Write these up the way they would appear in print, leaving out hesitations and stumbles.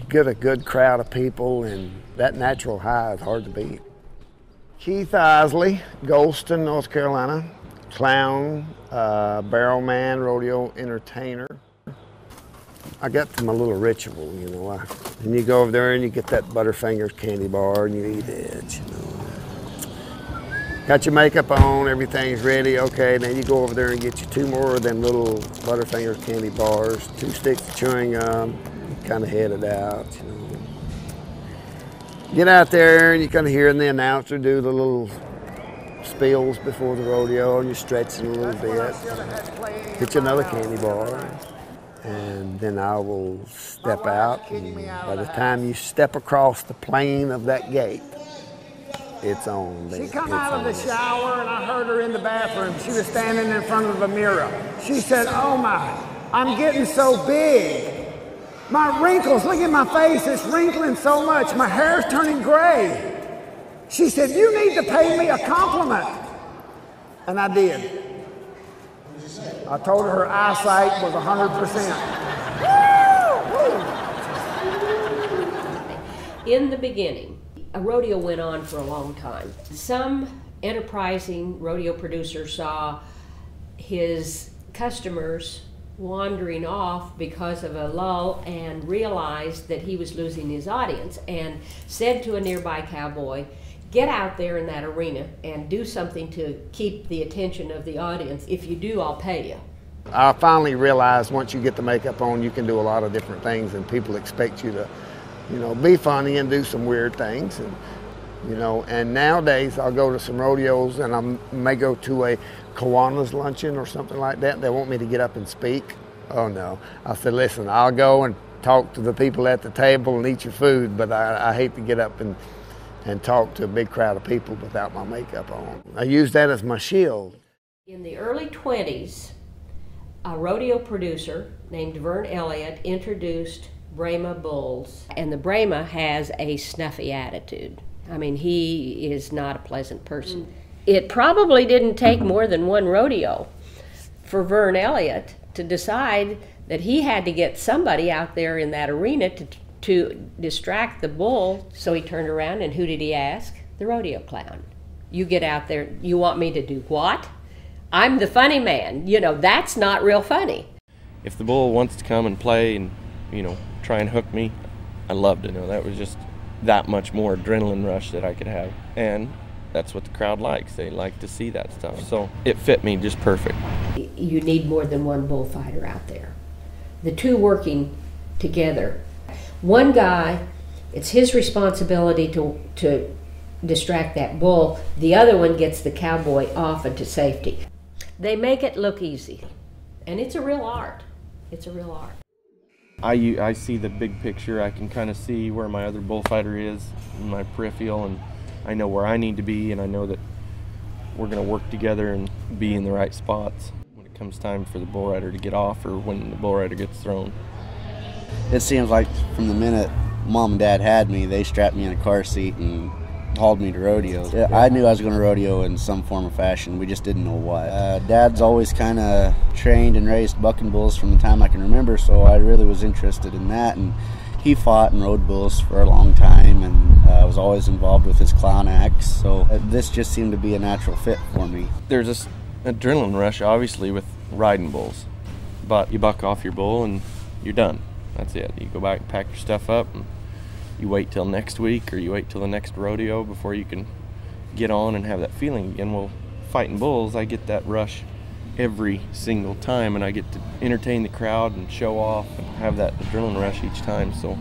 get a good crowd of people, and that natural high is hard to beat. Keith Isley, Goldston, North Carolina, clown, barrel man, rodeo entertainer. I got my little ritual, you know. And you go over there and you get that Butterfingers candy bar and you eat it, you know. Got your makeup on, everything's ready, okay, then you go over there and get you 2 more of them little Butterfingers candy bars, 2 sticks of chewing gum, kind of head it out, you know. Get out there and you kind of hear the announcer do the little spills before the rodeo, and you're stretching a little bit. Get you another candy bar, and then I will step out, and by the time you step across the plane of that gate, it's on. She come out of the shower and I heard her in the bathroom. She was standing in front of a mirror. She said, "Oh my, I'm getting so big. My wrinkles, look at my face, it's wrinkling so much. My hair's turning gray." She said, "You need to pay me a compliment." And I did. I told her her eyesight was 100%. In the beginning, a rodeo went on for a long time. Some enterprising rodeo producer saw his customers wandering off because of a lull and realized that he was losing his audience and said to a nearby cowboy, "Get out there in that arena and do something to keep the attention of the audience. If you do, I'll pay you." I finally realized once you get the makeup on, you can do a lot of different things, and people expect you to, you know, be funny and do some weird things. And, you know, and nowadays I'll go to some rodeos and I may go to a Kiwanis luncheon or something like that. They want me to get up and speak. Oh no. I said, listen, I'll go and talk to the people at the table and eat your food, but I hate to get up and talk to a big crowd of people without my makeup on. I use that as my shield. In the early 20s, a rodeo producer named Vern Elliott introduced Brahma bulls, and the Brahma has a snuffy attitude. I mean, he is not a pleasant person. It probably didn't take more than one rodeo for Vern Elliott to decide that he had to get somebody out there in that arena to distract the bull. So he turned around, and who did he ask? The rodeo clown. "You get out there, you want me to do what? I'm the funny man. You know, that's not real funny." If the bull wants to come and play and, you know, try and hook me, I love to know. That was just that much more adrenaline rush that I could have. And that's what the crowd likes. They like to see that stuff. So it fit me just perfect. You need more than one bullfighter out there. The two working together. One guy, it's his responsibility to distract that bull. The other one gets the cowboy off into safety. They make it look easy. And it's a real art. It's a real art. I see the big picture. I can kind of see where my other bullfighter is in my peripheral, and I know where I need to be, and I know that we're going to work together and be in the right spots when it comes time for the bull rider to get off or when the bull rider gets thrown. It seems like from the minute Mom and Dad had me, they strapped me in a car seat and hauled me to rodeo. Yeah, I knew I was going to rodeo in some form or fashion. We just didn't know what. Dad's always kind of trained and raised bucking bulls from the time I can remember, so I really was interested in that. And he fought and rode bulls for a long time, and was always involved with his clown acts. So this just seemed to be a natural fit for me. There's this adrenaline rush, obviously, with riding bulls, but you buck off your bull and you're done. That's it. You go back and pack your stuff up, and you wait till next week or you wait till the next rodeo before you can get on and have that feeling again. Well, fighting bulls, I get that rush every single time, and I get to entertain the crowd and show off and have that adrenaline rush each time, so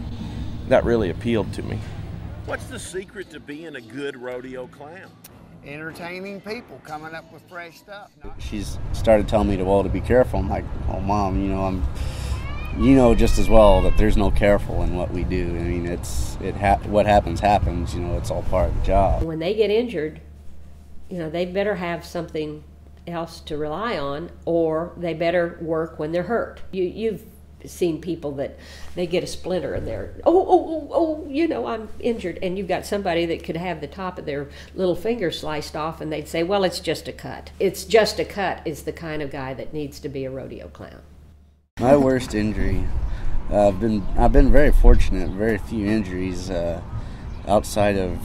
that really appealed to me. What's the secret to being a good rodeo clown? Entertaining people, coming up with fresh stuff. She's started telling me to be careful. I'm like, oh Mom, you know just as well that there's no careful in what we do. I mean, what happens, it's all part of the job. When they get injured, they better have something else to rely on, or they better work when they're hurt. You've seen people that they get a splinter and they're, I'm injured, and you've got somebody that could have the top of their little finger sliced off and they'd say, well, it's just a cut. It's just a cut is the kind of guy that needs to be a rodeo clown. My worst injury I've been very fortunate, very few injuries outside of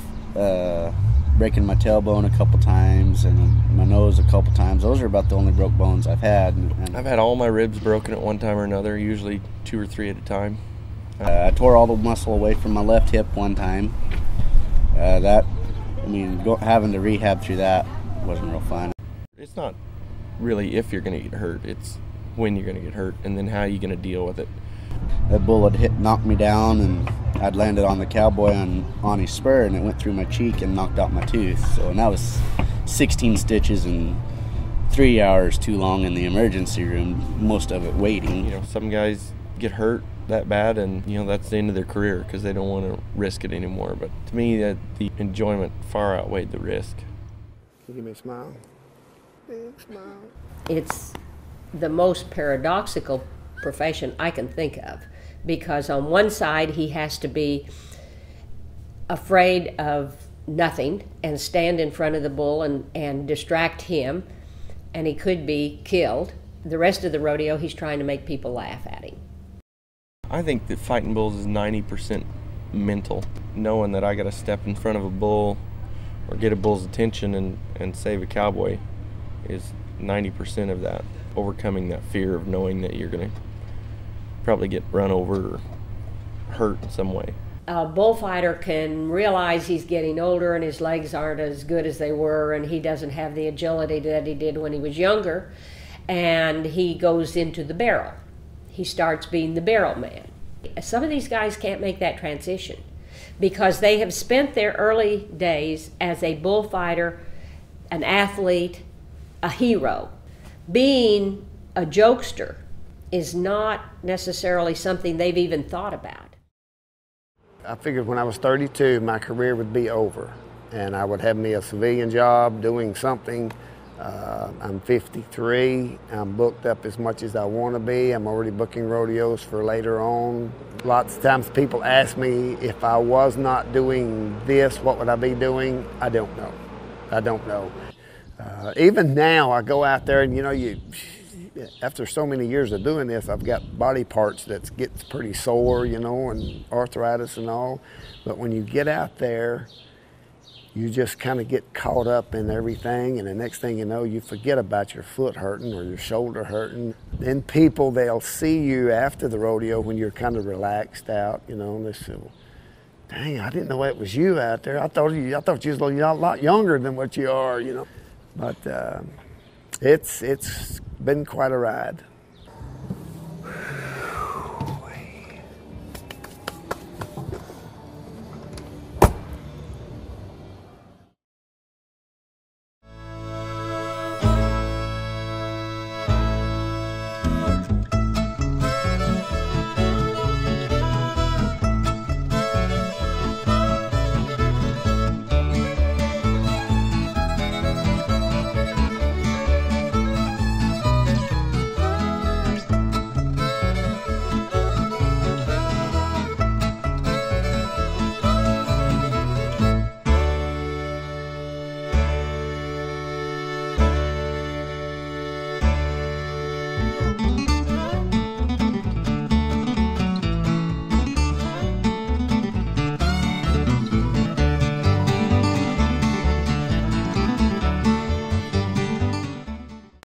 breaking my tailbone a couple times and my nose a couple times. Those are about the only broke bones I've had. And I've had all my ribs broken at one time or another, usually 2 or 3 at a time. I tore all the muscle away from my left hip one time. Having to rehab through that wasn't real fun. It's not really if you're going to get hurt, it's when you're going to get hurt and then how you're going to deal with it. That bullet knocked me down, and I'd landed on the cowboy on his spur, and it went through my cheek and knocked out my tooth. So, and that was 16 stitches and 3 hours too long in the emergency room, most of it waiting. You know, some guys get hurt that bad, and you know that's the end of their career because they don't want to risk it anymore. But to me, the enjoyment far outweighed the risk. Can you give me a smile? Big smile. It's the most paradoxical profession I can think of, because on one side he has to be afraid of nothing and stand in front of the bull and distract him, and he could be killed. The rest of the rodeo he's trying to make people laugh at him. I think that fighting bulls is 90% mental. Knowing that I got to step in front of a bull or get a bull's attention and save a cowboy is 90% of that. Overcoming that fear of knowing that you're going to probably get run over or hurt in some way. A bullfighter can realize he's getting older and his legs aren't as good as they were, and he doesn't have the agility that he did when he was younger, and he goes into the barrel. He starts being the barrel man. Some of these guys can't make that transition because they have spent their early days as a bullfighter, an athlete, a hero. Being a jokester is not necessarily something they've even thought about. I figured when I was 32, my career would be over, and I would have me a civilian job doing something. I'm 53. I'm booked up as much as I want to be. I'm already booking rodeos for later on. Lots of times people ask me if I was not doing this, what would I be doing? I don't know. I don't know. Even now, I go out there and, you know, after so many years of doing this, I've got body parts that gets pretty sore, you know, and arthritis and all. But when you get out there, you just kind of get caught up in everything, and the next thing you know, you forget about your foot hurting or your shoulder hurting. Then people, they'll see you after the rodeo when you're kind of relaxed out, you know, and they say, well, dang, I didn't know it was you out there. I thought you was a lot younger than what you are, you know. But it's been quite a ride.